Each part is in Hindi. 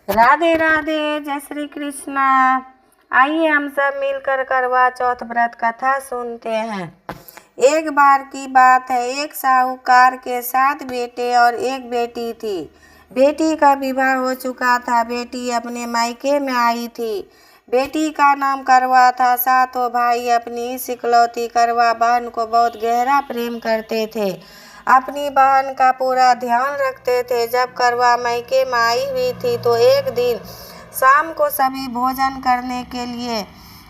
राधे राधे, जय श्री कृष्णा। आइए हम सब मिलकर करवा चौथ व्रत कथा सुनते हैं। एक बार की बात है, एक साहूकार के 7 बेटे और एक बेटी थी। बेटी का विवाह हो चुका था, बेटी अपने मायके में आई थी। बेटी का नाम करवा था। सातों भाई अपनी इस इकलौती करवा बहन को बहुत गहरा प्रेम करते थे, अपनी बहन का पूरा ध्यान रखते थे। जब करवा मायके में आई हुई थी तो एक दिन शाम को सभी भोजन करने के लिए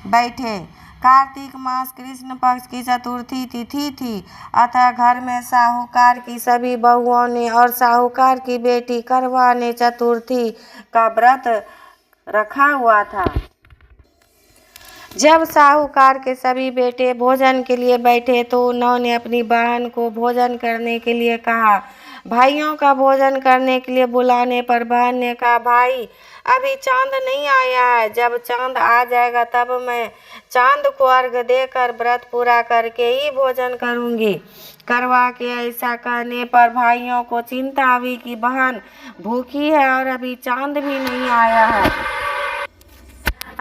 बैठे। कार्तिक मास कृष्ण पक्ष की चतुर्थी तिथि थी, अतः घर में साहूकार की सभी बहुओं ने और साहूकार की बेटी करवा ने चतुर्थी का व्रत रखा हुआ था। जब साहूकार के सभी बेटे भोजन के लिए बैठे तो उन्होंने अपनी बहन को भोजन करने के लिए कहा। भाइयों का भोजन करने के लिए बुलाने पर बहन ने कहा, भाई अभी चांद नहीं आया है, जब चांद आ जाएगा तब मैं चांद को अर्घ देकर व्रत पूरा करके ही भोजन करूंगी। करवा के ऐसा कहने पर भाइयों को चिंता हुई कि बहन भूखी है और अभी चांद भी नहीं आया है।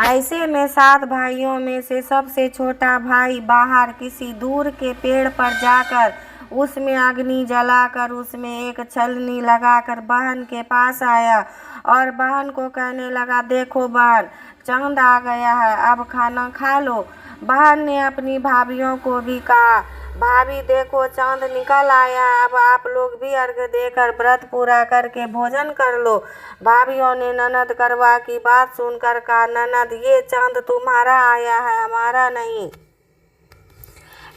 ऐसे में 7 भाइयों में से सबसे छोटा भाई बाहर किसी दूर के पेड़ पर जाकर उसमें अग्नि जलाकर उसमें एक छलनी लगाकर बहन के पास आया और बहन को कहने लगा, देखो बहन, चांद आ गया है, अब खाना खा लो। बहन ने अपनी भाभीियों को भी कहा, भाभी देखो चांद निकल आया है, अब आप लोग भी अर्घ देकर व्रत पूरा करके भोजन कर लो। भाभीियों ने ननद करवा की बात सुनकर कहा, ननद ये चांद तुम्हारा आया है, हमारा नहीं।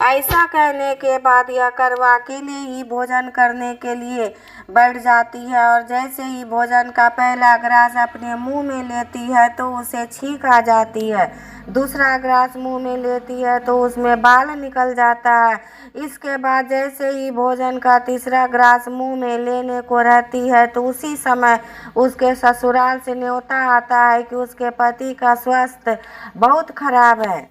ऐसा कहने के बाद यह करवा अकेले ही भोजन करने के लिए बैठ जाती है और जैसे ही भोजन का पहला ग्रास अपने मुंह में लेती है तो उसे छींक आ जाती है। दूसरा ग्रास मुंह में लेती है तो उसमें बाल निकल जाता है। इसके बाद जैसे ही भोजन का तीसरा ग्रास मुंह में लेने को रहती है तो उसी समय उसके ससुराल से न्योता आता है कि उसके पति का स्वास्थ्य बहुत खराब है।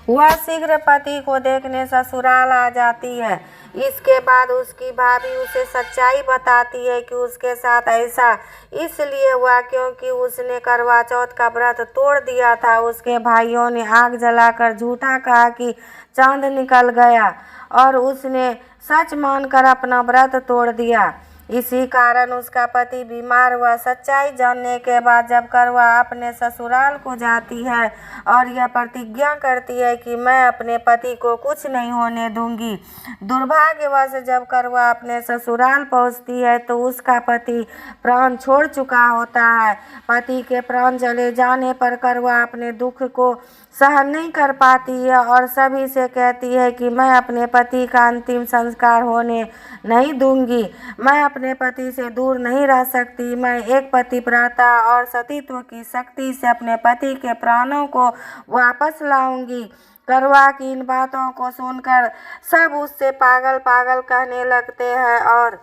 वह शीघ्र पति को देखने ससुराल आ जाती है। इसके बाद उसकी भाभी उसे सच्चाई बताती है कि उसके साथ ऐसा इसलिए हुआ क्योंकि उसने करवा चौथ का व्रत तोड़ दिया था। उसके भाइयों ने आग जलाकर झूठा कहा कि चांद निकल गया और उसने सच मानकर अपना व्रत तोड़ दिया। इसी कारण उसका पति बीमार हुआ। सच्चाई जानने के बाद जब करवा अपने ससुराल को जाती है और यह प्रतिज्ञा करती है कि मैं अपने पति को कुछ नहीं होने दूंगी। दुर्भाग्यवश जब करवा अपने ससुराल पहुंचती है तो उसका पति प्राण छोड़ चुका होता है। पति के प्राण चले जाने पर करवा अपने दुख को सहन नहीं कर पाती है और सभी से कहती है कि मैं अपने पति का अंतिम संस्कार होने नहीं दूंगी। मैं अपने पति से दूर नहीं रह सकती। मैं एक पतिव्रता और सतीत्व की शक्ति से अपने पति के प्राणों को वापस लाऊंगी। करवा की इन बातों को सुनकर सब उससे पागल पागल कहने लगते हैं और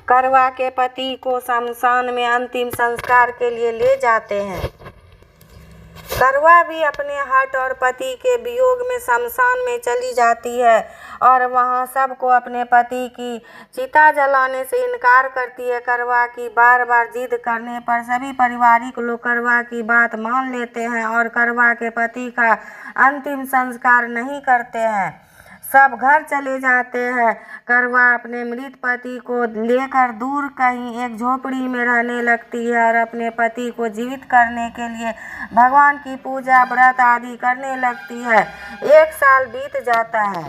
करवा के पति को शमशान में अंतिम संस्कार के लिए ले जाते हैं। करवा भी अपने हठ और पति के वियोग में शमशान में चली जाती है और वहां सबको अपने पति की चिता जलाने से इनकार करती है। करवा की बार बार जिद करने पर सभी पारिवारिक लोग करवा की बात मान लेते हैं और करवा के पति का अंतिम संस्कार नहीं करते हैं। सब घर चले जाते हैं। करवा अपने मृत पति को लेकर दूर कहीं एक झोपड़ी में रहने लगती है और अपने पति को जीवित करने के लिए भगवान की पूजा व्रत आदि करने लगती है। 1 साल बीत जाता है।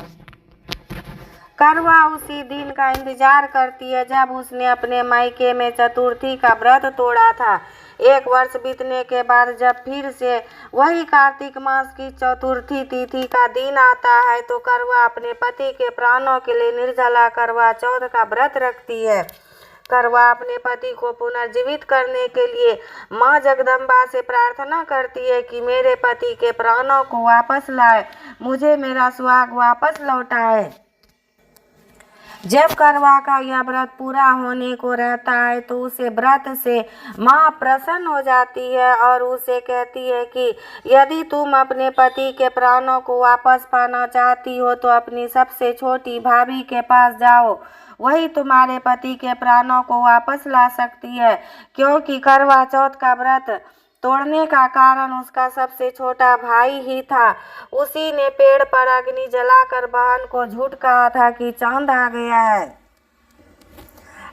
करवा उसी दिन का इंतजार करती है जब उसने अपने मायके में चतुर्थी का व्रत तोड़ा था। 1 वर्ष बीतने के बाद जब फिर से वही कार्तिक मास की चतुर्थी तिथि का दिन आता है तो करवा अपने पति के प्राणों के लिए निर्जला करवा चौथ का व्रत रखती है। करवा अपने पति को पुनर्जीवित करने के लिए माँ जगदम्बा से प्रार्थना करती है कि मेरे पति के प्राणों को वापस लाए, मुझे मेरा सुहाग वापस लौटाए। जब करवा का यह व्रत पूरा होने को रहता है तो उसे व्रत से माँ प्रसन्न हो जाती है और उसे कहती है कि यदि तुम अपने पति के प्राणों को वापस पाना चाहती हो तो अपनी सबसे छोटी भाभी के पास जाओ। वही तुम्हारे पति के प्राणों को वापस ला सकती है, क्योंकि करवा चौथ का व्रत तोड़ने का कारण उसका सबसे छोटा भाई ही था। उसी ने पेड़ पर अग्नि जलाकर बहन को झूठ कहा था कि चांद आ गया है।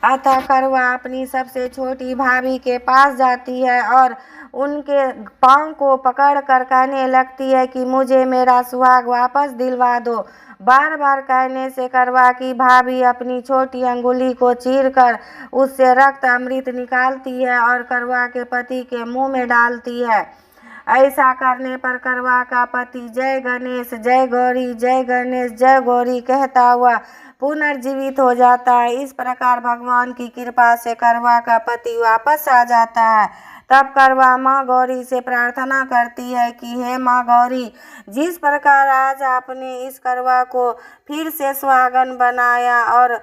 अतः करवा अपनी सबसे छोटी भाभी के पास जाती है और उनके पांव को पकड़कर कहने लगती है कि मुझे मेरा सुहाग वापस दिलवा दो। बार बार कहने से करवा की भाभी अपनी छोटी अंगुली को चीरकर उससे रक्त अमृत निकालती है और करवा के पति के मुंह में डालती है। ऐसा करने पर करवा का पति जय गणेश, जय गौरी, जय गणेश, जय गौरी कहता हुआ पुनर्जीवित हो जाता है। इस प्रकार भगवान की कृपा से करवा का पति वापस आ जाता है। तब करवा माँ गौरी से प्रार्थना करती है कि हे माँ गौरी, जिस प्रकार आज आपने इस करवा को फिर से सुहागन बनाया और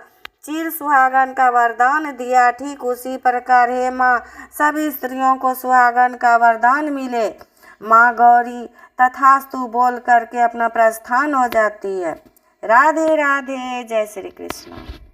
चिर सुहागन का वरदान दिया, ठीक उसी प्रकार हे माँ सभी स्त्रियों को सुहागन का वरदान मिले। माँ गौरी तथास्तु बोल करके अपना प्रस्थान हो जाती है। राधे राधे, जय श्री कृष्ण।